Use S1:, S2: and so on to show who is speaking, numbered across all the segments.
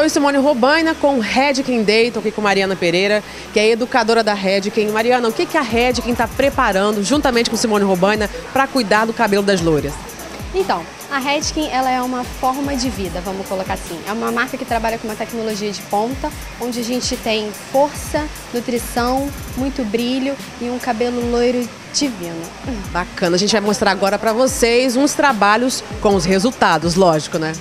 S1: em Simone Robaina com Redken Day. Estou aqui com Mariana Pereira, que é educadora da Redken. Mariana, o que a Redken está preparando juntamente com Simone Robaina para cuidar do cabelo das loiras?
S2: Então, a Redken, ela é uma forma de vida, vamos colocar assim. É uma marca que trabalha com uma tecnologia de ponta, onde a gente tem força, nutrição, muito brilho e um cabelo loiro divino.
S1: Bacana, a gente vai mostrar agora para vocês uns trabalhos com os resultados, lógico, né?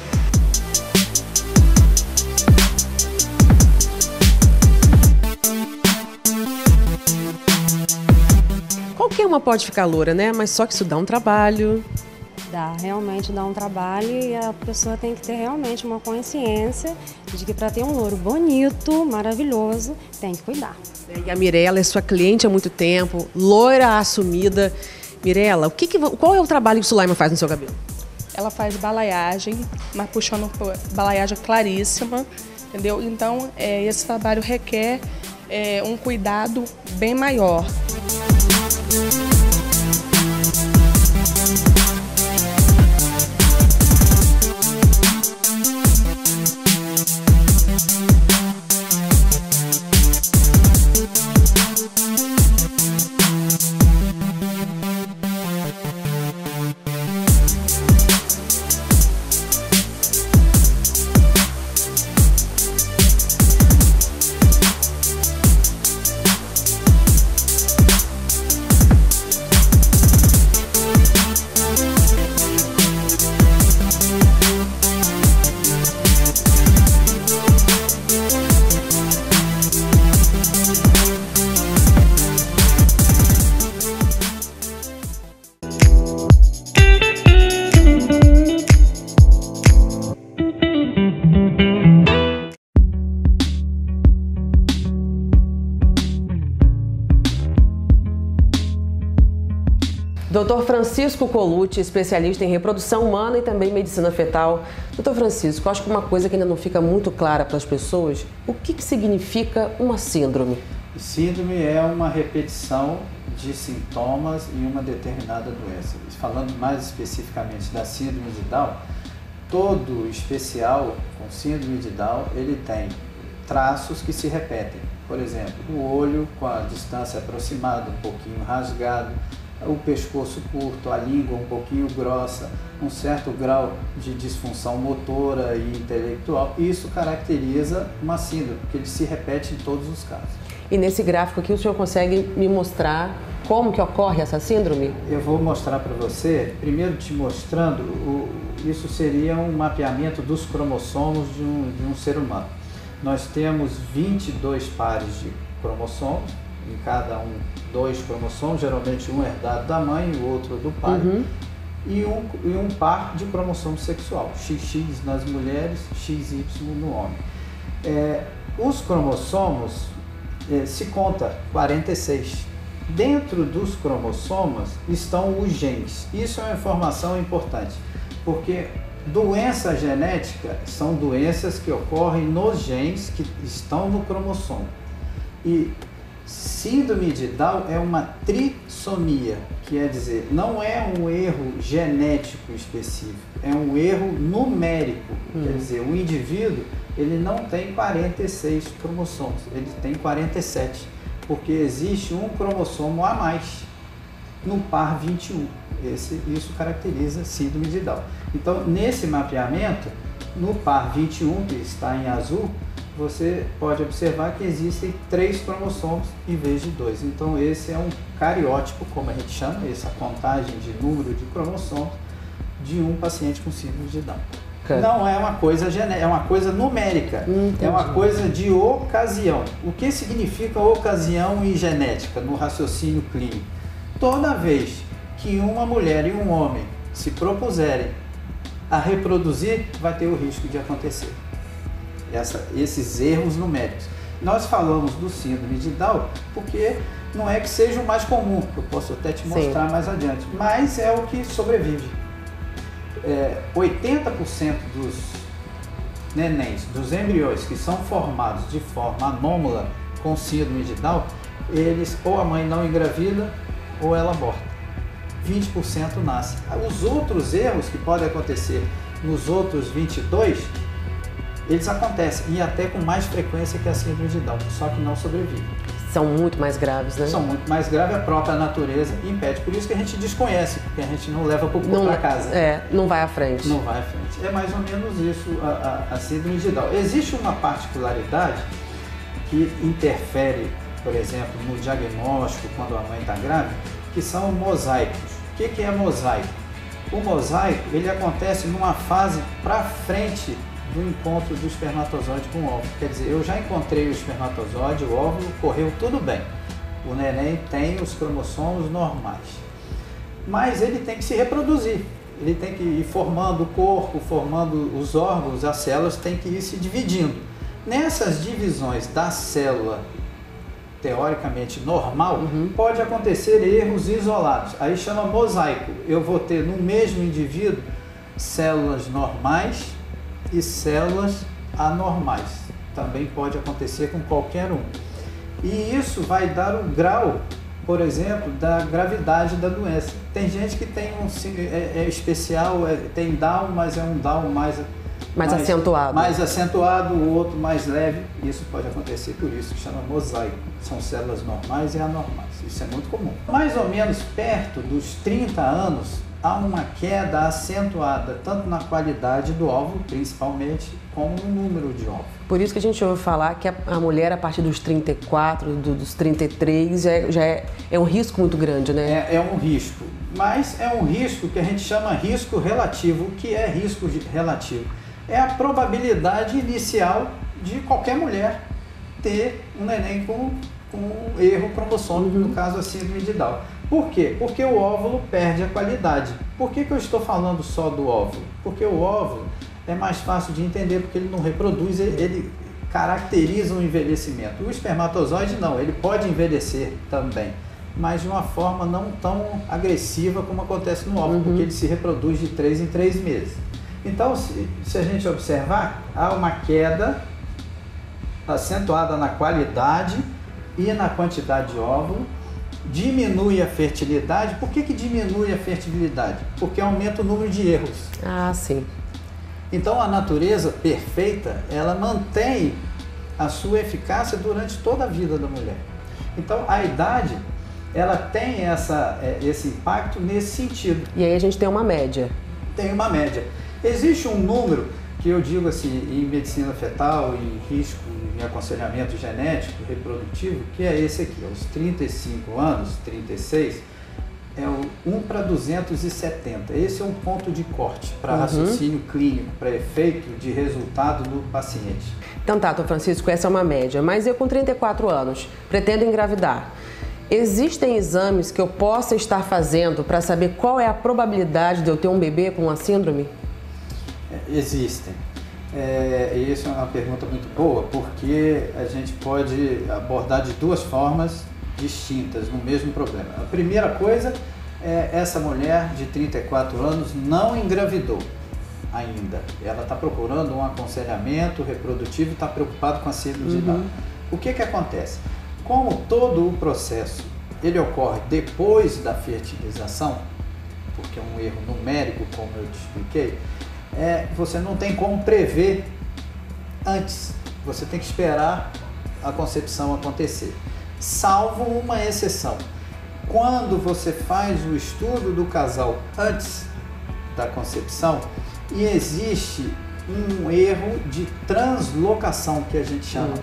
S1: Qualquer uma pode ficar loura, né? Mas só que isso dá um trabalho.
S3: Realmente dá um trabalho e a pessoa tem que ter realmente uma consciência de que para ter um louro bonito, maravilhoso, tem que cuidar.
S1: E a Mirella é sua cliente há muito tempo, loira assumida. Mirella, qual é o trabalho que o Sulaima faz no seu cabelo?
S4: Ela faz balaiagem, mas puxando por balaiagem claríssima, entendeu? Então, esse trabalho requer um cuidado bem maior.
S1: Dr. Francisco Colucci, especialista em reprodução humana e também medicina fetal. Dr. Francisco, acho que uma coisa que ainda não fica muito clara para as pessoas, o que significa uma síndrome?
S5: Síndrome é uma repetição de sintomas em uma determinada doença. Falando mais especificamente da síndrome de Down, todo especial com síndrome de Down, ele tem traços que se repetem. Por exemplo, o olho com a distância aproximada, um pouquinho rasgado, o pescoço curto, a língua um pouquinho grossa, um certo grau de disfunção motora e intelectual. Isso caracteriza uma síndrome, porque ele se repete em todos os casos.
S1: E nesse gráfico aqui o senhor consegue me mostrar como que ocorre essa síndrome?
S5: Eu vou mostrar para você, primeiro te mostrando, isso seria um mapeamento dos cromossomos de um ser humano. Nós temos 22 pares de cromossomos, em cada um 2 cromossomos, geralmente um herdado da mãe e o outro do pai, e um par de cromossomo sexual, XX nas mulheres, XY no homem. Os cromossomos se conta 46. Dentro dos cromossomos estão os genes. Isso é uma informação importante, porque doença genética são doenças que ocorrem nos genes que estão no cromossomo. E síndrome de Down é uma trissomia, quer dizer, não é um erro genético específico, é um erro numérico. Quer dizer, o indivíduo ele não tem 46 cromossomos, ele tem 47, porque existe um cromossomo a mais no par 21. Isso caracteriza síndrome de Down. Então, nesse mapeamento, no par 21, que está em azul, você pode observar que existem 3 cromossomos em vez de 2. Então esse é um cariótipo, como a gente chama, essa contagem de número de cromossomos de um paciente com síndrome de Down. Não é uma coisa genética, é uma coisa numérica, é uma coisa de ocasião. O que significa ocasião em genética, no raciocínio clínico? Toda vez que uma mulher e um homem se propuserem a reproduzir, vai ter o risco de acontecer esses erros numéricos. Nós falamos do síndrome de Down porque não é que seja o mais comum, eu posso até te mostrar mais adiante, mas é o que sobrevive. 80% dos nenéns, dos embriões que são formados de forma anômala com síndrome de Down, eles ou a mãe não engravida ou ela aborta. 20% nasce. Os outros erros que podem acontecer nos outros 22, eles acontecem, e até com mais frequência que a síndrome de Down, só que não sobrevivem.
S1: São muito mais graves, né?
S5: São muito mais graves, a própria natureza impede. Por isso que a gente desconhece, porque a gente não leva para casa.
S1: Não vai à frente.
S5: Não vai à frente. É mais ou menos isso a síndrome de Down. Existe uma particularidade que interfere, por exemplo, no diagnóstico quando a mãe está grávida, que são mosaicos. O que é mosaico? O mosaico, ele acontece numa fase para frente do encontro do espermatozoide com o óvulo. Quer dizer, eu já encontrei o espermatozoide, o óvulo, correu tudo bem. O neném tem os cromossomos normais. Mas ele tem que se reproduzir. Ele tem que ir formando o corpo, formando os órgãos, as células têm que ir se dividindo. Nessas divisões da célula teoricamente normal, pode acontecer erros isolados. Aí chama mosaico. Eu vou ter no mesmo indivíduo células normais e células anormais. Também pode acontecer com qualquer um. E isso vai dar o grau, por exemplo, da gravidade da doença. Tem gente que tem especial, tem Down, mas é um Down mais
S1: acentuado.
S5: Mais acentuado, o outro mais leve. Isso pode acontecer, por isso que chama mosaico. São células normais e anormais. Isso é muito comum. Mais ou menos perto dos 30 anos, há uma queda acentuada, tanto na qualidade do óvulo, principalmente, como no número de óvulos.
S1: Por isso que a gente ouve falar que a mulher, a partir dos 34, dos 33, já é um risco muito grande, né?
S5: É um risco, mas é um risco que a gente chama risco relativo. O que é risco relativo? É a probabilidade inicial de qualquer mulher ter um neném com um erro cromossômico, no caso a síndrome de Down. Por quê? Porque o óvulo perde a qualidade. Por que eu estou falando só do óvulo? Porque o óvulo é mais fácil de entender, porque ele não reproduz, ele caracteriza o envelhecimento. O espermatozoide não, ele pode envelhecer também, mas de uma forma não tão agressiva como acontece no óvulo, porque ele se reproduz de 3 em 3 meses. Então, se a gente observar, há uma queda acentuada na qualidade e na quantidade de óvulo, diminui a fertilidade. Por que diminui a fertilidade? Porque aumenta o número de erros.
S1: Ah, sim.
S5: Então, a natureza perfeita, ela mantém a sua eficácia durante toda a vida da mulher. Então, a idade, ela tem esse impacto nesse sentido.
S1: E aí a gente tem uma média. Tem
S5: uma média. Existe um número que eu digo assim, em medicina fetal, em risco, em aconselhamento genético, reprodutivo, que é esse aqui, aos 35 anos, 36, é o 1 para 270. Esse é um ponto de corte para raciocínio clínico, para efeito de resultado no paciente.
S1: Então tá, Dr. Francisco, essa é uma média, mas eu com 34 anos pretendo engravidar. Existem exames que eu possa estar fazendo para saber qual é a probabilidade de eu ter um bebê com uma síndrome?
S5: Existem. E isso é uma pergunta muito boa, porque a gente pode abordar de duas formas distintas no mesmo problema. A primeira coisa é essa mulher de 34 anos não engravidou ainda. Ela está procurando um aconselhamento reprodutivo e está preocupada com a síndrome de Down. O que acontece? Como todo o processo ele ocorre depois da fertilização, porque é um erro numérico, como eu te expliquei, você não tem como prever antes. Você tem que esperar a concepção acontecer. Salvo uma exceção. Quando você faz o estudo do casal antes da concepção e existe um erro de translocação, que a gente chama.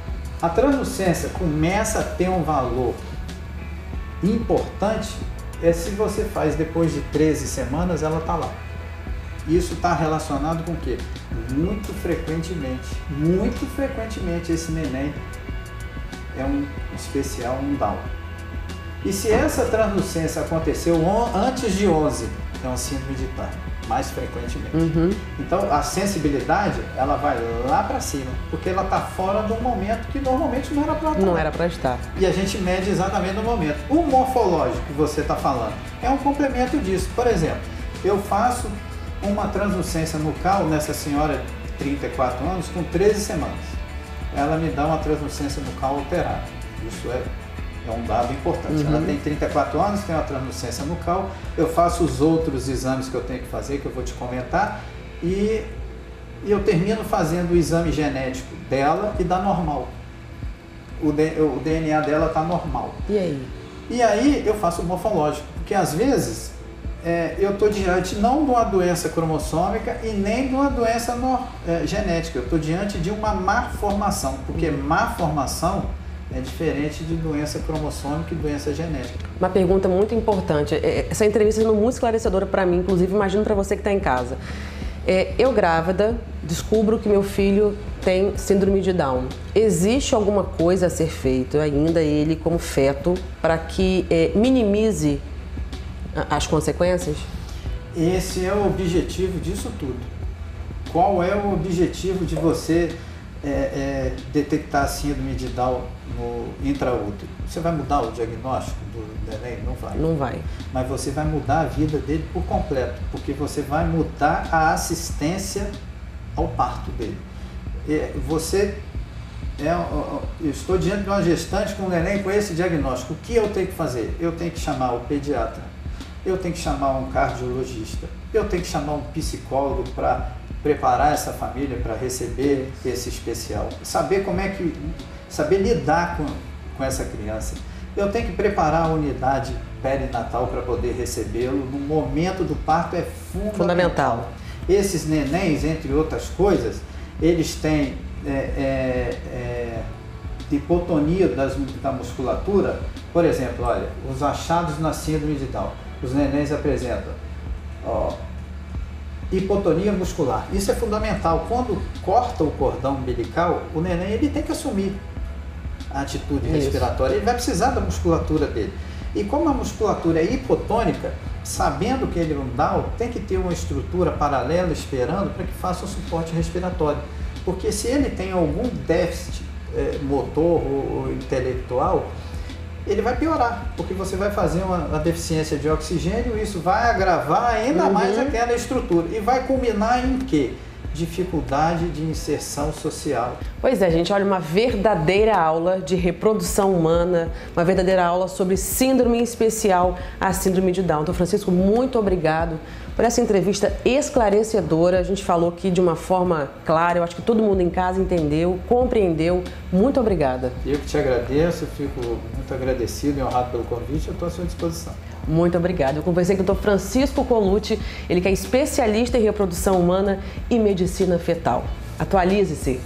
S5: A translucência começa a ter um valor importante se você faz depois de 13 semanas, ela está lá. Isso está relacionado com o quê? Muito frequentemente esse neném é um especial, um Down. E se essa translucência aconteceu antes de 11, é uma síndrome de Down, mais frequentemente. Então a sensibilidade, ela vai lá para cima, porque ela está fora de um momento que normalmente não era para estar.
S1: Não era para estar.
S5: E a gente mede exatamente no momento. O morfológico que você está falando é um complemento disso. Por exemplo, eu faço uma translucência nucal nessa senhora de 34 anos com 13 semanas. Ela me dá uma translucência nucal alterada. Isso é um dado importante. Ela tem 34 anos, tem uma translucência nucal. Eu faço os outros exames que eu tenho que fazer, que eu vou te comentar, e e eu termino fazendo o exame genético dela e da normal. O DNA dela está normal.
S1: E aí?
S5: E aí eu faço o morfológico, porque às vezes eu estou diante não de uma doença cromossômica e nem de uma doença genética, eu estou diante de uma má formação, porque má formação é diferente de doença cromossômica e doença genética.
S1: Uma pergunta muito importante, essa entrevista é muito esclarecedora para mim, inclusive imagino para você que está em casa. Eu grávida, descubro que meu filho tem síndrome de Down. Existe alguma coisa a ser feita ainda, ele como feto, para que minimize as consequências?
S5: Esse é o objetivo disso tudo. Qual é o objetivo de você detectar a síndrome de Down no intraútero? Você vai mudar o diagnóstico do neném? Não vai.
S1: Não vai. Mas
S5: você vai mudar a vida dele por completo, porque você vai mudar a assistência ao parto dele. Eu estou diante de uma gestante com um neném com esse diagnóstico. O que eu tenho que fazer? Eu tenho que chamar o pediatra, eu tenho que chamar um cardiologista, eu tenho que chamar um psicólogo para preparar essa família para receber esse especial. Saber lidar com essa criança. Eu tenho que preparar a unidade perinatal para poder recebê-lo no momento do parto, é fundamental. Esses nenéns, entre outras coisas, eles têm hipotonia da musculatura. Por exemplo, olha, os achados na síndrome de Down, os nenéns apresentam hipotonia muscular. Isso é fundamental. Quando corta o cordão umbilical, o neném ele tem que assumir a atitude respiratória. Ele vai precisar da musculatura dele. E como a musculatura é hipotônica, sabendo que ele é um Down, tem que ter uma estrutura paralela esperando para que faça o suporte respiratório. Porque se ele tem algum déficit motor ou intelectual, ele vai piorar, porque você vai fazer uma deficiência de oxigênio, isso vai agravar ainda mais aquela estrutura. E vai culminar em quê? Dificuldade de inserção social.
S1: Pois é, gente, olha, uma verdadeira aula de reprodução humana, uma verdadeira aula sobre síndrome, em especial a síndrome de Down. Então, Francisco, muito obrigado por essa entrevista esclarecedora. A gente falou aqui de uma forma clara, eu acho que todo mundo em casa entendeu, compreendeu. Muito obrigada.
S5: Eu que te agradeço, fico muito agradecido e honrado pelo convite, eu estou à sua disposição.
S1: Muito obrigada. Eu conversei com o Dr. Francisco Colucci, ele que é especialista em reprodução humana e medicina fetal. Atualize-se!